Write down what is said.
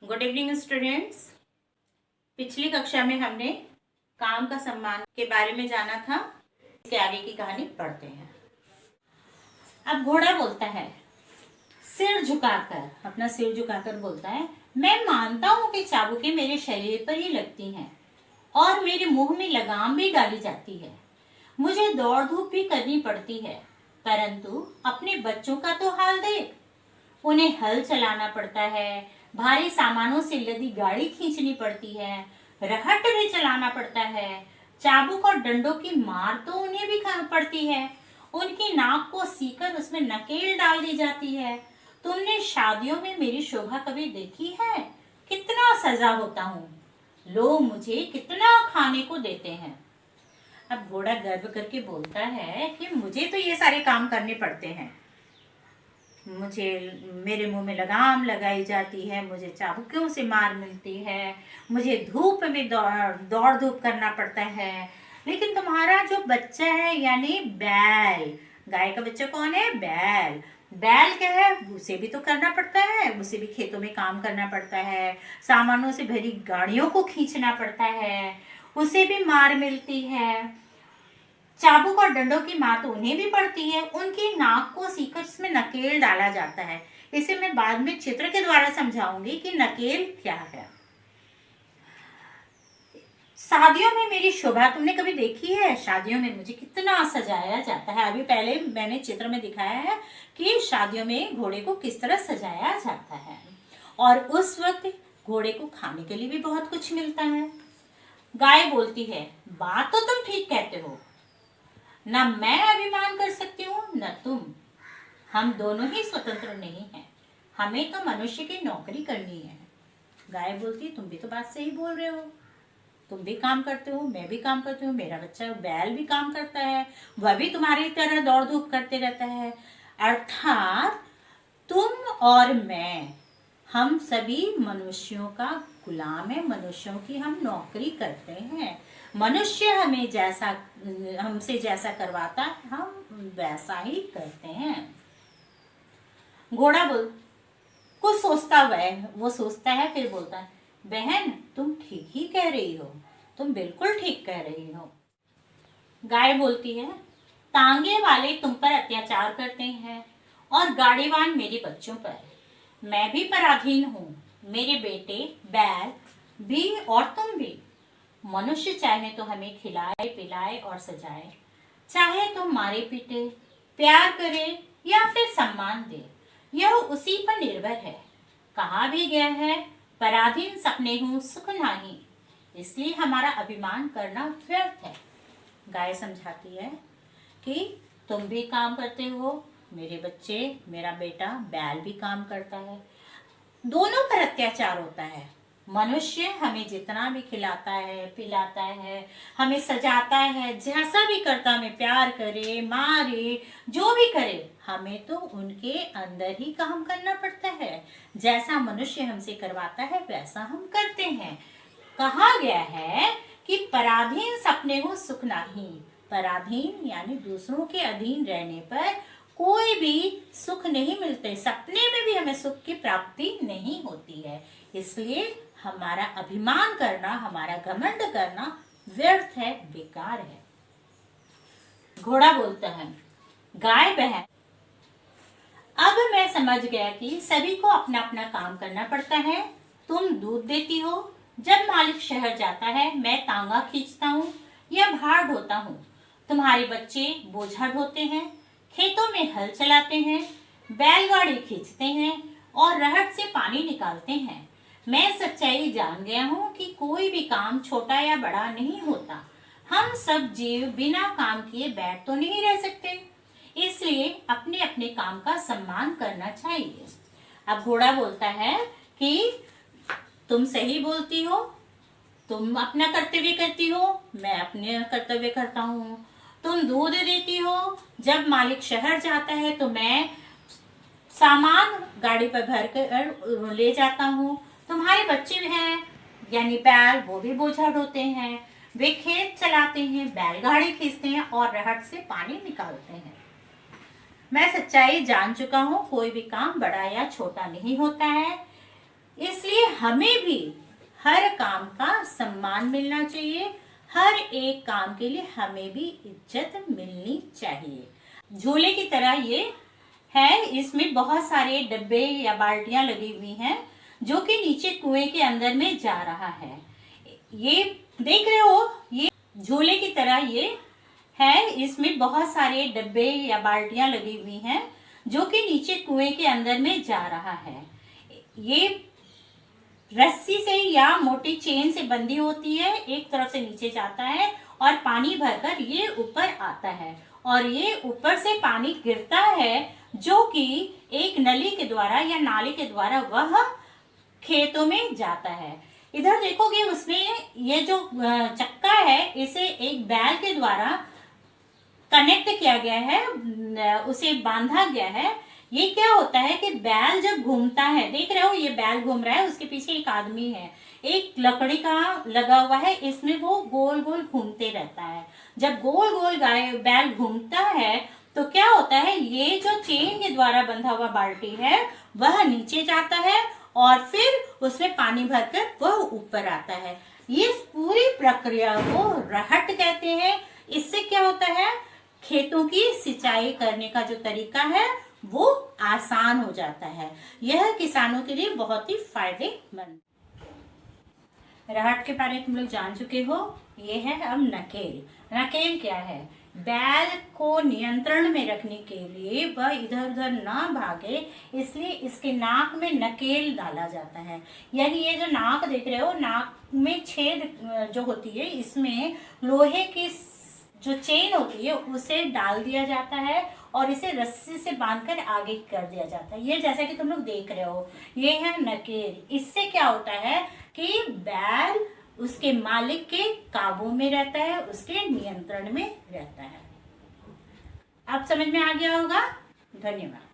Good evening students. पिछली कक्षा में हमने काम का सम्मान के बारे में जाना था। इसके आगे की कहानी पढ़ते हैं। अब घोड़ा बोलता है, सिर झुकाकर, अपना सिर झुकाकर बोलता है, मैं मानता हूं कि चाबुकें मेरे शरीर पर ही लगती हैं और मेरे मुंह में लगाम भी डाली जाती है। मुझे दौड़ धूप भी करनी पड़ती है, परंतु अपने बच्चों का तो हाल देख। उन्हें हल चलाना पड़ता है, भारी सामानों से लदी गाड़ी खींचनी पड़ती है, रहट भी चलाना पड़ता है, चाबुक और डंडों की मार तो उन्हें भी पड़ती है। उनकी नाक को सीकर उसमें नकेल डाल दी जाती है। तुमने शादियों में मेरी शोभा कभी देखी है? कितना सजा होता हूँ, लोग मुझे कितना खाने को देते हैं। अब घोड़ा गर्व करके बोलता है कि मुझे तो ये सारे काम करने पड़ते हैं, मुझे मेरे मुंह में लगाम लगाई जाती है, मुझे चाबुकों से मार मिलती है, मुझे धूप में दौड़ धूप करना पड़ता है। लेकिन तुम्हारा जो बच्चा है यानी बैल, गाय का बच्चा कौन है? बैल। बैल क्या है? उसे भी तो करना पड़ता है, उसे भी खेतों में काम करना पड़ता है, सामानों से भरी गाड़ियों को खींचना पड़ता है, उसे भी मार मिलती है। चाबुक और डंडों की मार तो उन्हें भी पड़ती है। उनकी नाक को सीकर इसमें नकेल डाला जाता है। इसे मैं बाद में चित्र के द्वारा समझाऊंगी कि नकेल क्या है। शादियों में मेरी शोभा तुमने कभी देखी है? शादियों में मुझे कितना सजाया जाता है। अभी पहले मैंने चित्र में दिखाया है कि शादियों में घोड़े को किस तरह सजाया जाता है, और उस वक्त घोड़े को खाने के लिए भी बहुत कुछ मिलता है। गाय बोलती है, बात तो तुम ठीक कहते हो, न मैं अभिमान कर सकती हूँ न तुम। हम दोनों ही स्वतंत्र नहीं हैं, हमें तो मनुष्य की नौकरी करनी है। गाय बोलती, तुम भी तो बात सही बोल रहे हो, तुम भी काम करते हो, मैं भी काम करती हूँ, मेरा बच्चा बैल भी काम करता है, वह भी तुम्हारी तरह दौड़ धूप करते रहता है। अर्थात तुम और मैं, हम सभी मनुष्यों का गुलाम है, मनुष्यों की हम नौकरी करते हैं। मनुष्य हमें जैसा, हमसे जैसा करवाता है हम वैसा ही करते हैं। घोड़ा बोल कुछ सोचता हुआ है, वो सोचता है, फिर बोलता है, बहन तुम ठीक ही कह रही हो, तुम बिल्कुल ठीक कह रही हो। गाय बोलती है, तांगे वाले तुम पर अत्याचार करते हैं और गाड़ीवान मेरे बच्चों पर। मैं भी पराधीन हूँ, मेरे बेटे बैल भी और तुम भी। मनुष्य चाहे तो हमें खिलाए पिलाए और सजाए, चाहे तो मारे पीटे, प्यार करे या फिर सम्मान दे, यह उसी पर निर्भर है। कहा भी गया है, पराधीन सपने हूँ सुख नाही, इसलिए हमारा अभिमान करना व्यर्थ है। गाय समझाती है कि तुम भी काम करते हो, मेरे बच्चे, मेरा बेटा बैल भी काम करता है, दोनों पर अत्याचार होता है। मनुष्य हमें जितना भी खिलाता है पिलाता है, हमें सजाता है, जैसा भी करता, हमें प्यार करे मारे जो भी करे, हमें तो उनके अंदर ही काम करना पड़ता है। जैसा मनुष्य हमसे करवाता है वैसा हम करते हैं। कहा गया है कि पराधीन सपने हो सुख नहीं। पराधीन यानी दूसरों के अधीन रहने पर कोई भी सुख नहीं मिलते, सपने में भी हमें सुख की प्राप्ति नहीं होती है। इसलिए हमारा अभिमान करना, हमारा घमंड करना व्यर्थ है, बेकार है। घोड़ा बोलता है, गाय बहन अब मैं समझ गया कि सभी को अपना अपना काम करना पड़ता है। तुम दूध देती हो, जब मालिक शहर जाता है मैं तांगा खींचता हूँ या भार ढोता हूँ। तुम्हारे बच्चे बोझा ढोते हैं, खेतों में हल चलाते हैं, बैलगाड़ी खींचते हैं और रहट से पानी निकालते हैं। मैं सच्चाई जान गया हूँ कि कोई भी काम छोटा या बड़ा नहीं होता। हम सब जीव बिना काम किए बैठ तो नहीं रह सकते, इसलिए अपने अपने काम का सम्मान करना चाहिए। अब घोड़ा बोलता है कि तुम सही बोलती हो, तुम अपना कर्तव्य करती हो, मैं अपने कर्तव्य करता हूँ। तुम दूध देती हो, जब मालिक शहर जाता है तो मैं सामान गाड़ी पर भर कर ले जाता हूँ। तुम्हारे बच्चे हैं यानी बैल, वो भी बोझा ढोते हैं, वे खेत चलाते हैं, बैलगाड़ी खींचते हैं और रहट से पानी निकालते हैं। मैं सच्चाई जान चुका हूँ, कोई भी काम बड़ा या छोटा नहीं होता है, इसलिए हमें भी हर काम का सम्मान मिलना चाहिए, हर एक काम के लिए हमें भी इज्जत मिलनी चाहिए। झूले की तरह ये है, इसमें बहुत सारे डब्बे या बाल्टियां लगी हुई हैं जो कि नीचे कुएं के अंदर में जा रहा है। ये देख रहे हो, ये झूले की तरह ये है, इसमें बहुत सारे डब्बे या बाल्टियां लगी हुई हैं जो कि नीचे कुएं के अंदर में जा रहा है। ये रस्सी से या मोटी चेन से बंधी होती है, एक तरफ से नीचे जाता है और पानी भरकर ये ऊपर आता है और ये ऊपर से पानी गिरता है जो कि एक नली के द्वारा या नाली के द्वारा वह खेतों में जाता है। इधर देखोगे उसमें ये जो चक्का है इसे एक बैल के द्वारा कनेक्ट किया गया है, उसे बांधा गया है। ये क्या होता है कि बैल जब घूमता है, देख रहे हो ये बैल घूम रहा है, उसके पीछे एक आदमी है, एक लकड़ी का लगा हुआ है, इसमें वो गोल गोल घूमते रहता है। जब गोल गोल बैल घूमता है तो क्या होता है, ये जो चेन के द्वारा बंधा हुआ बाल्टी है वह नीचे जाता है और फिर उसमें पानी भरकर वह ऊपर आता है। ये पूरी प्रक्रिया को रहट कहते हैं। इससे क्या होता है, खेतों की सिंचाई करने का जो तरीका है वो आसान हो जाता है। यह किसानों के लिए बहुत ही फायदेमंद। रहट के बारे में तुम लोग जान चुके हो। ये है अब नकेल। नकेल क्या है, बैल को नियंत्रण में रखने के लिए वह इधर उधर ना भागे, इसलिए इसके नाक में नकेल डाला जाता है। यानी ये जो नाक देख रहे हो, नाक में छेद जो होती है, इसमें लोहे की जो चेन होती है उसे डाल दिया जाता है और इसे रस्सी से बांधकर आगे कर दिया जाता है। ये जैसा कि तुम लोग देख रहे हो, ये है नकेल। इससे क्या होता है कि बैल उसके मालिक के काबू में रहता है, उसके नियंत्रण में रहता है। अब समझ में आ गया होगा। धन्यवाद।